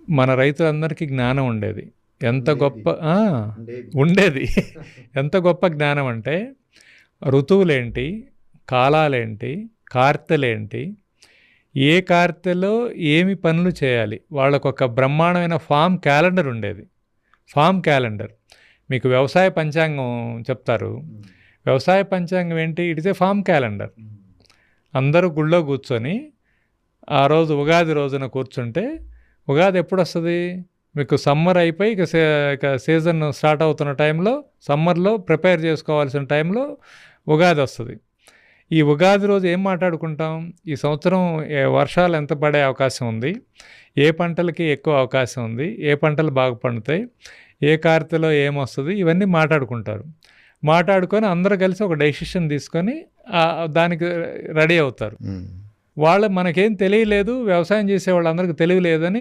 మన రైతులందరికీ జ్ఞానం ఉండేది. ఎంత గొప్ప ఉండేది. ఎంత గొప్ప జ్ఞానం అంటే ఋతువులేంటి, కాలాలేంటి, కార్తెలేంటి, ఏ కార్తెలో ఏమి పనులు చేయాలి, వాళ్ళకొక బ్రహ్మాండమైన ఫామ్ క్యాలెండర్ ఉండేది. Farm calendar. మీకు వ్యవసాయ పంచాంగం చెప్తారు. వ్యవసాయ పంచాంగం ఏంటి? It is a farm calendar. అందరూ గుళ్ళో కూర్చొని ఆ రోజు ఉగాది రోజున కూర్చుంటే ఉగాది ఎప్పుడు వస్తుంది? మీకు సమ్మర్ అయిపోయి ఇక సీజన్ స్టార్ట్ అవుతున్న టైంలో, సమ్మర్లో ప్రిపేర్ చేసుకోవాల్సిన టైంలో ఉగాది వస్తుంది. ఈ ఉగాది రోజు ఏం మాట్లాడుకుంటాం? ఈ సంవత్సరం వర్షాలు ఎంత పడే అవకాశం ఉంది, ఏ పంటలకి ఎక్కువ అవకాశం ఉంది, ఏ పంటలు బాగా పండుతాయి, ఏ కార్తెలో ఏమొస్తుంది, ఇవన్నీ మాట్లాడుకుంటారు. మాట్లాడుకొని అందరూ కలిసి ఒక డెసిషన్ తీసుకొని దానికి రెడీ అవుతారు. మనకేం తెలియలేదు, వ్యవసాయం చేసే వాళ్ళందరికీ తెలియలేదని